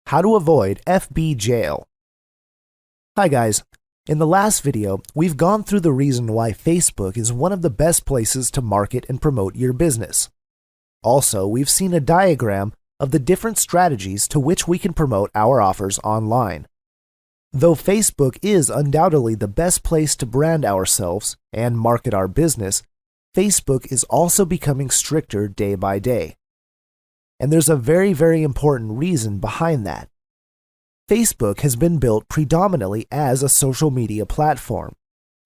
How to avoid FB jail. Hi guys, in the last video, we've gone through the reason why Facebook is one of the best places to market and promote your business. Also, we've seen a diagram of the different strategies to which we can promote our offers online. Though Facebook is undoubtedly the best place to brand ourselves and market our business, Facebook is also becoming stricter day by day. And there's a very important reason behind that. Facebook has been built predominantly as a social media platform.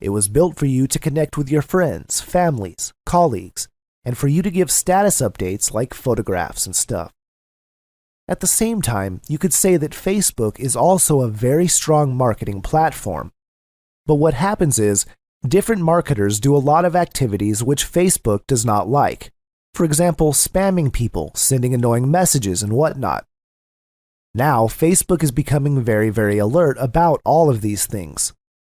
It was built for you to connect with your friends, families, colleagues, and for you to give status updates like photographs and stuff. At the same time, you could say that Facebook is also a very strong marketing platform. But what happens is, different marketers do a lot of activities which Facebook does not like. For example, spamming people, sending annoying messages, and whatnot. Now, Facebook is becoming very alert about all of these things,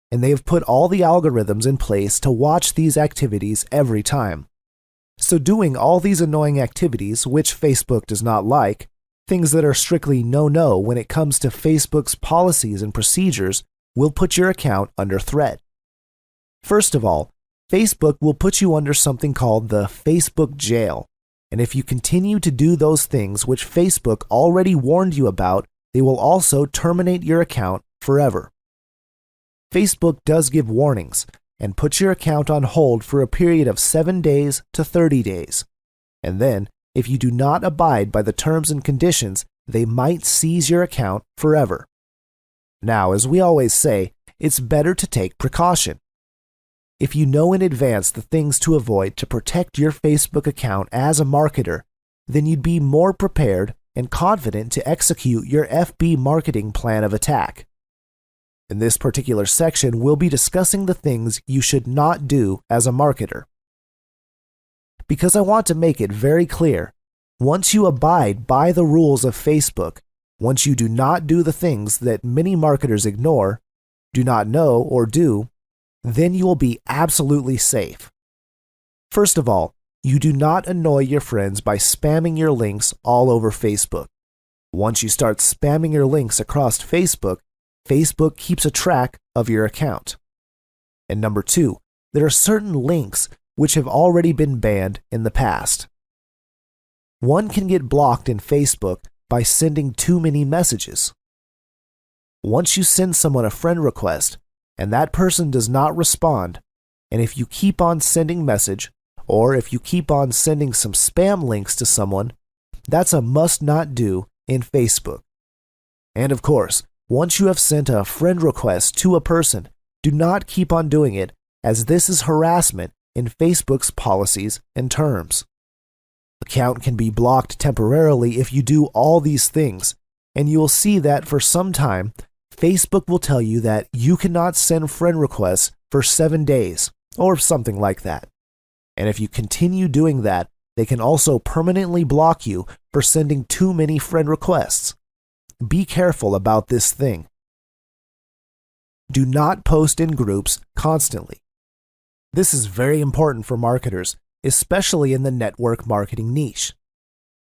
and they have put all the algorithms in place to watch these activities every time. So doing all these annoying activities, which Facebook does not like, things that are strictly no when it comes to Facebook's policies and procedures, will put your account under threat. First of all, Facebook will put you under something called the Facebook jail, and if you continue to do those things which Facebook already warned you about, they will also terminate your account forever. Facebook does give warnings and puts your account on hold for a period of 7 days to 30 days, and then, if you do not abide by the terms and conditions, they might seize your account forever. Now, as we always say, it's better to take precaution. If you know in advance the things to avoid to protect your Facebook account as a marketer, then you'd be more prepared and confident to execute your FB marketing plan of attack. In this particular section, we'll be discussing the things you should not do as a marketer. Because I want to make it very clear, once you abide by the rules of Facebook, once you do not do the things that many marketers ignore, do not know, or do, then you will be absolutely safe. First of all, you do not annoy your friends by spamming your links all over Facebook. Once you start spamming your links across Facebook, Facebook keeps a track of your account. And number 2, there are certain links which have already been banned in the past. One can get blocked in Facebook by sending too many messages. Once you send someone a friend request, and that person does not respond, and if you keep on sending message, or if you keep on sending some spam links to someone, that's a must not do in Facebook. And of course, once you have sent a friend request to a person, do not keep on doing it, as this is harassment in Facebook's policies and terms. Account can be blocked temporarily if you do all these things, and you will see that for some time, Facebook will tell you that you cannot send friend requests for 7 days, or something like that. And if you continue doing that, they can also permanently block you for sending too many friend requests. Be careful about this thing. Do not post in groups constantly. This is very important for marketers, especially in the network marketing niche.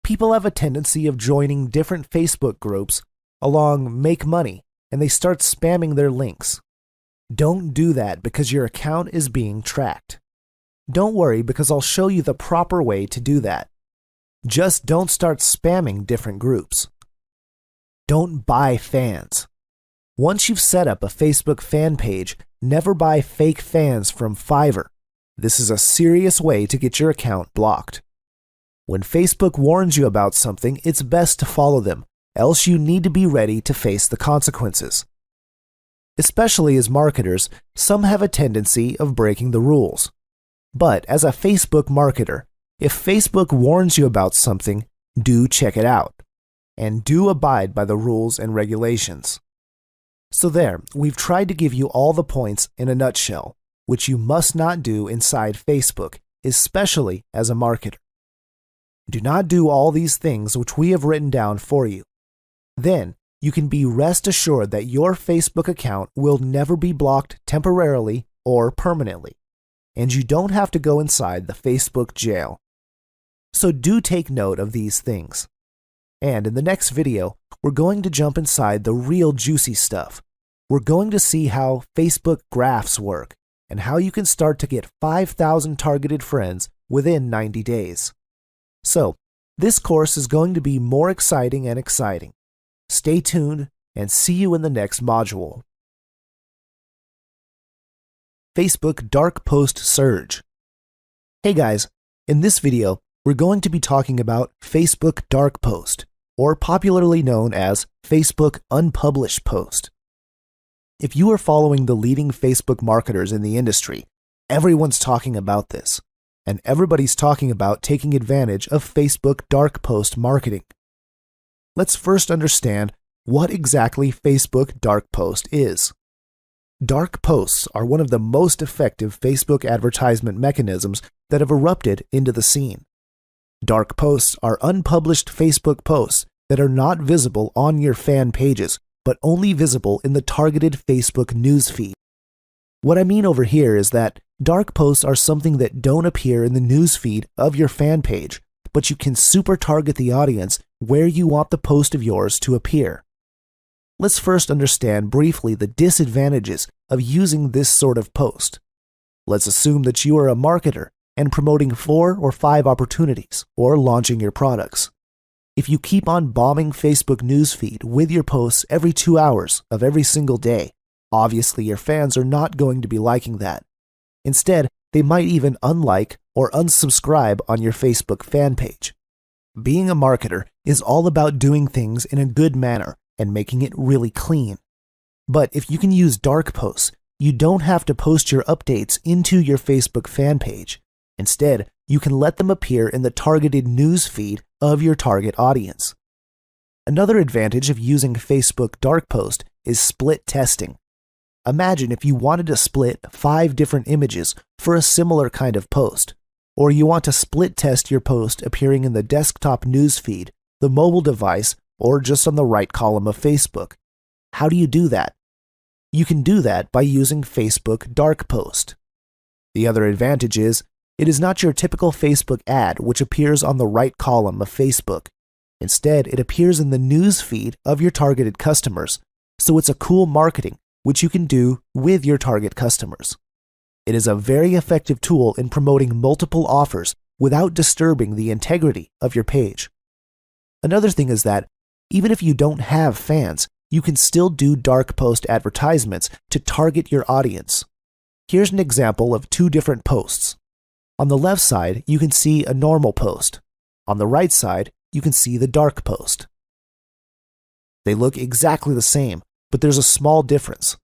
People have a tendency of joining different Facebook groups along Make Money, and they start spamming their links. Don't do that because your account is being tracked. Don't worry because I'll show you the proper way to do that. Just don't start spamming different groups. Don't buy fans. Once you've set up a Facebook fan page, never buy fake fans from Fiverr. This is a serious way to get your account blocked. When Facebook warns you about something, it's best to follow them, else you need to be ready to face the consequences. Especially as marketers, some have a tendency of breaking the rules. But as a Facebook marketer, if Facebook warns you about something, do check it out. And do abide by the rules and regulations. So there, we've tried to give you all the points in a nutshell, which you must not do inside Facebook, especially as a marketer. Do not do all these things which we have written down for you. Then, you can be rest assured that your Facebook account will never be blocked temporarily or permanently, and you don't have to go inside the Facebook jail. So do take note of these things. And in the next video, we're going to jump inside the real juicy stuff. We're going to see how Facebook graphs work and how you can start to get 5,000 targeted friends within 90 days. So, this course is going to be more exciting and exciting. Stay tuned and see you in the next module. Facebook Dark Post Surge. Hey guys, in this video, we're going to be talking about Facebook Dark Post, or popularly known as Facebook Unpublished Post. If you are following the leading Facebook marketers in the industry, everyone's talking about this, and everybody's talking about taking advantage of Facebook Dark Post marketing. Let's first understand what exactly Facebook Dark Post is. Dark posts are one of the most effective Facebook advertisement mechanisms that have erupted into the scene. Dark posts are unpublished Facebook posts that are not visible on your fan pages, but only visible in the targeted Facebook newsfeed. What I mean over here is that dark posts are something that don't appear in the newsfeed of your fan page, but you can super target the audience where you want the post of yours to appear. Let's first understand briefly the disadvantages of using this sort of post. Let's assume that you are a marketer and promoting 4 or 5 opportunities or launching your products. If you keep on bombing Facebook newsfeed with your posts every 2 hours of every single day, obviously your fans are not going to be liking that. Instead, they might even unlike or unsubscribe on your Facebook fan page. Being a marketer is all about doing things in a good manner and making it really clean. But if you can use dark posts, you don't have to post your updates into your Facebook fan page. Instead, you can let them appear in the targeted news feed of your target audience. Another advantage of using Facebook Dark Post is split testing. Imagine if you wanted to split 5 different images for a similar kind of post, or you want to split test your post appearing in the desktop news feed, the mobile device, or just on the right column of Facebook. How do you do that? You can do that by using Facebook Dark Post. The other advantage is, it is not your typical Facebook ad which appears on the right column of Facebook. Instead, it appears in the news feed of your targeted customers, so it's a cool marketing which you can do with your target customers. It is a very effective tool in promoting multiple offers without disturbing the integrity of your page. Another thing is that even if you don't have fans, you can still do dark post advertisements to target your audience. Here's an example of 2 different posts. On the left side, you can see a normal post. On the right side, you can see the dark post. They look exactly the same, but there's a small difference.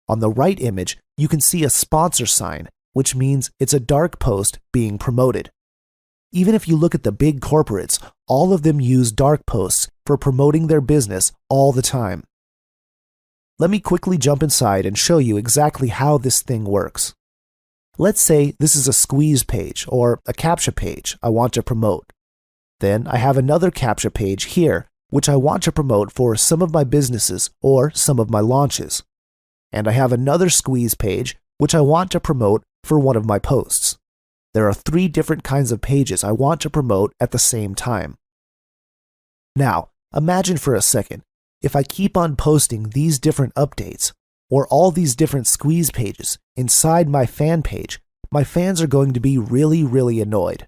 On the right image, you can see a sponsor sign, which means it's a dark post being promoted. Even if you look at the big corporates, all of them use dark posts for promoting their business all the time. Let me quickly jump inside and show you exactly how this thing works. Let's say this is a squeeze page or a CAPTCHA page I want to promote. Then I have another CAPTCHA page here which I want to promote for some of my businesses or some of my launches. And I have another squeeze page which I want to promote for one of my posts. There are 3 different kinds of pages I want to promote at the same time. Now, imagine for a second, if I keep on posting these different updates, or all these different squeeze pages inside my fan page, my fans are going to be really annoyed.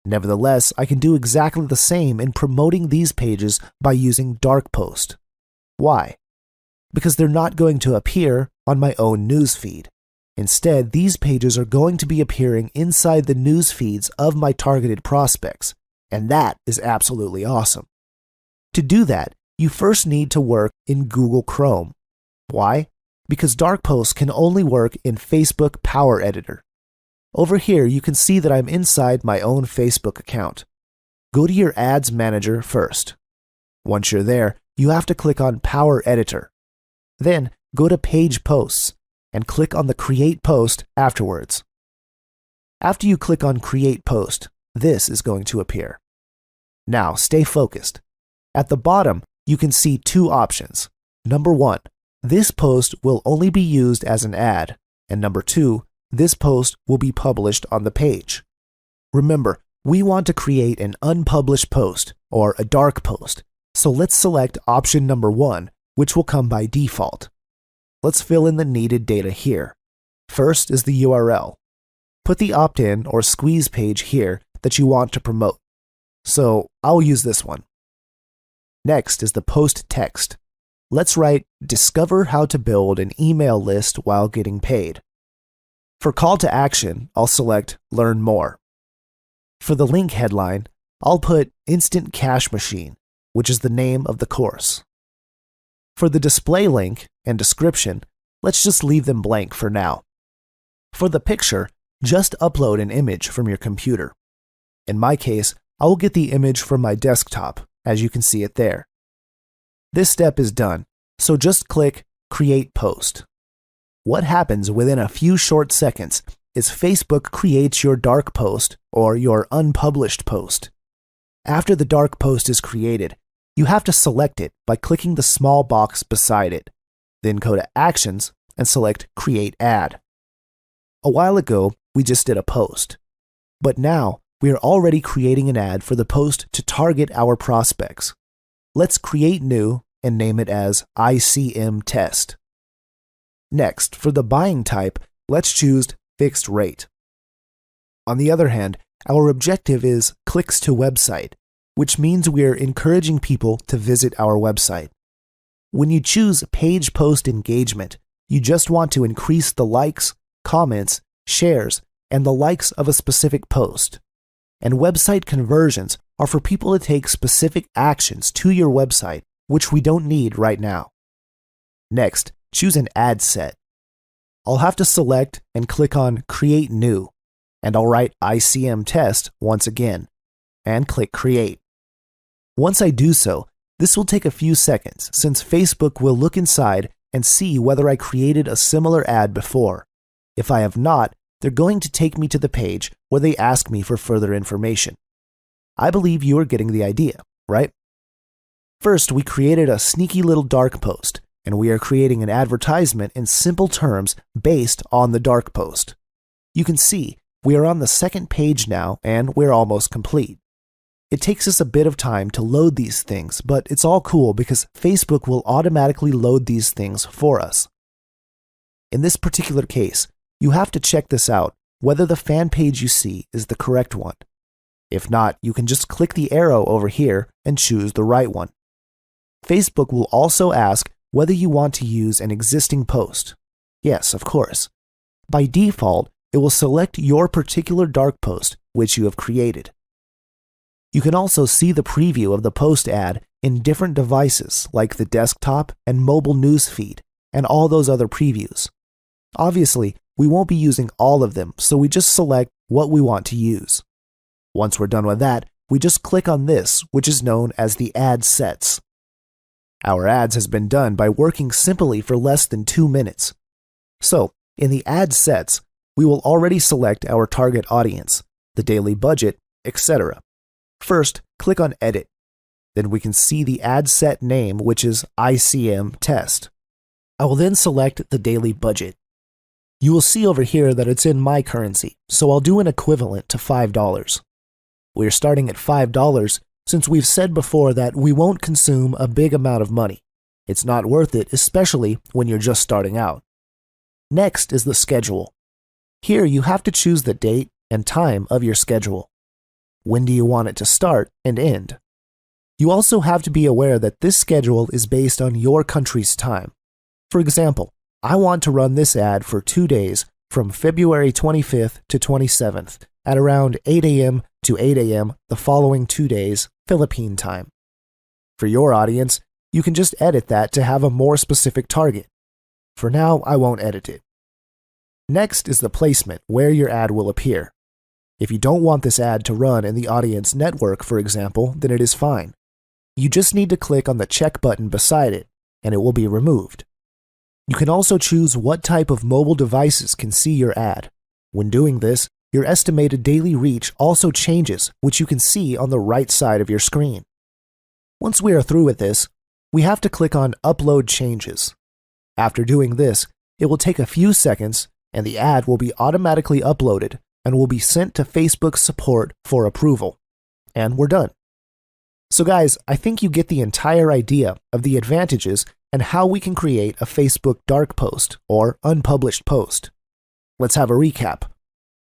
Nevertheless, I can do exactly the same in promoting these pages by using dark post. Why? Because they're not going to appear on my own newsfeed. Instead, these pages are going to be appearing inside the news feeds of my targeted prospects, and that is absolutely awesome. To do that, you first need to work in Google Chrome. Why? Because dark posts can only work in Facebook Power Editor. Over here, you can see that I'm inside my own Facebook account. Go to your Ads Manager first. Once you're there, you have to click on Power Editor. Then, go to Page Posts and click on the Create Post afterwards. After you click on Create Post, this is going to appear. Now, stay focused. At the bottom, you can see 2 options. Number 1, this post will only be used as an ad, and number 2, this post will be published on the page. Remember, we want to create an unpublished post, or a dark post, So let's select option number 1, which will come by default. Let's fill in the needed data here. First is the URL. Put the opt-in or squeeze page here that you want to promote. So I'll use this one. Next is the post text. Let's write, "Discover how to build an email list while getting paid." For call to action, I'll select Learn More. For the link headline, I'll put Instant Cash Machine, which is the name of the course. For the display link and description, let's just leave them blank for now. For the picture, just upload an image from your computer. In my case, I will get the image from my desktop, as you can see it there. This step is done, so just click Create Post. What happens within a few short seconds is Facebook creates your dark post or your unpublished post. After the dark post is created, you have to select it by clicking the small box beside it. Then go to Actions and select Create Ad. A while ago, we just did a post. But now, we are already creating an ad for the post to target our prospects. Let's create new and name it as ICM Test. Next, for the buying type, let's choose Fixed Rate. On the other hand, our objective is clicks to website, which means we are encouraging people to visit our website. When you choose Page Post Engagement, you just want to increase the likes, comments, shares, and the likes of a specific post. And website conversions are for people to take specific actions to your website, which we don't need right now. Next, choose an ad set. I'll have to select and click on Create New, and I'll write ICM Test once again, and click Create. Once I do so, this will take a few seconds since Facebook will look inside and see whether I created a similar ad before. If I have not, they're going to take me to the page where they ask me for further information. I believe you are getting the idea, right? First, we created a sneaky little dark post, and we are creating an advertisement in simple terms based on the dark post. You can see we are on the second page now, and we're almost complete. It takes us a bit of time to load these things, but it's all cool because Facebook will automatically load these things for us. In this particular case, you have to check this out, whether the fan page you see is the correct one. If not, you can just click the arrow over here and choose the right one. Facebook will also ask whether you want to use an existing post. Yes, of course. By default, it will select your particular dark post which you have created. You can also see the preview of the post ad in different devices like the desktop and mobile news feed and all those other previews. Obviously, we won't be using all of them, so we just select what we want to use. Once we're done with that, we just click on this, which is known as the ad sets. Our ads has been done by working simply for less than 2 minutes. So, in the ad sets, we will already select our target audience, the daily budget, etc. First, click on Edit. Then we can see the ad set name, which is ICM Test. I will then select the daily budget. You will see over here that it's in my currency, so I'll do an equivalent to $5. We're starting at $5 since we've said before that we won't consume a big amount of money. It's not worth it, especially when you're just starting out. Next is the schedule. Here you have to choose the date and time of your schedule. When do you want it to start and end? You also have to be aware that this schedule is based on your country's time. For example, I want to run this ad for 2 days from February 25th to 27th at around 8 a.m. to 8 a.m. the following 2 days, Philippine time. For your audience, you can just edit that to have a more specific target. For now, I won't edit it. Next is the placement where your ad will appear. If you don't want this ad to run in the audience network, for example, then it is fine. You just need to click on the check button beside it, and it will be removed. You can also choose what type of mobile devices can see your ad. When doing this, your estimated daily reach also changes, which you can see on the right side of your screen. Once we are through with this, we have to click on Upload Changes. After doing this, it will take a few seconds, and the ad will be automatically uploaded and will be sent to Facebook support for approval. And we're done. So guys, I think you get the entire idea of the advantages and how we can create a Facebook dark post or unpublished post. Let's have a recap.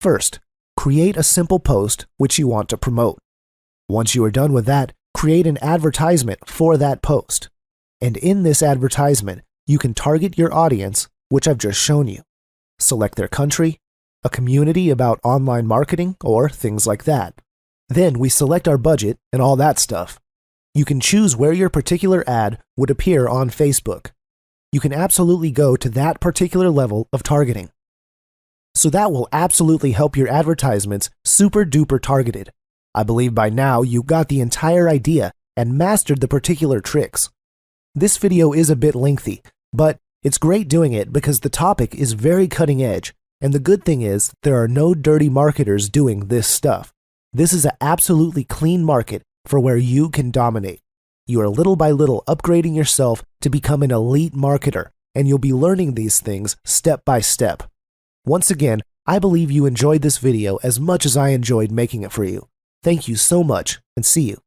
First, create a simple post which you want to promote. Once you are done with that, create an advertisement for that post. And in this advertisement, you can target your audience, which I've just shown you. Select their country, a community about online marketing, or things like that. Then we select our budget and all that stuff. You can choose where your particular ad would appear on Facebook. You can absolutely go to that particular level of targeting. So that will absolutely help your advertisements super duper targeted. I believe by now you got the entire idea and mastered the particular tricks. This video is a bit lengthy, but it's great doing it because the topic is very cutting edge, and the good thing is there are no dirty marketers doing this stuff. This is an absolutely clean market for where you can dominate. You are little by little upgrading yourself to become an elite marketer, and you'll be learning these things step by step. Once again, I believe you enjoyed this video as much as I enjoyed making it for you. Thank you so much, and see you.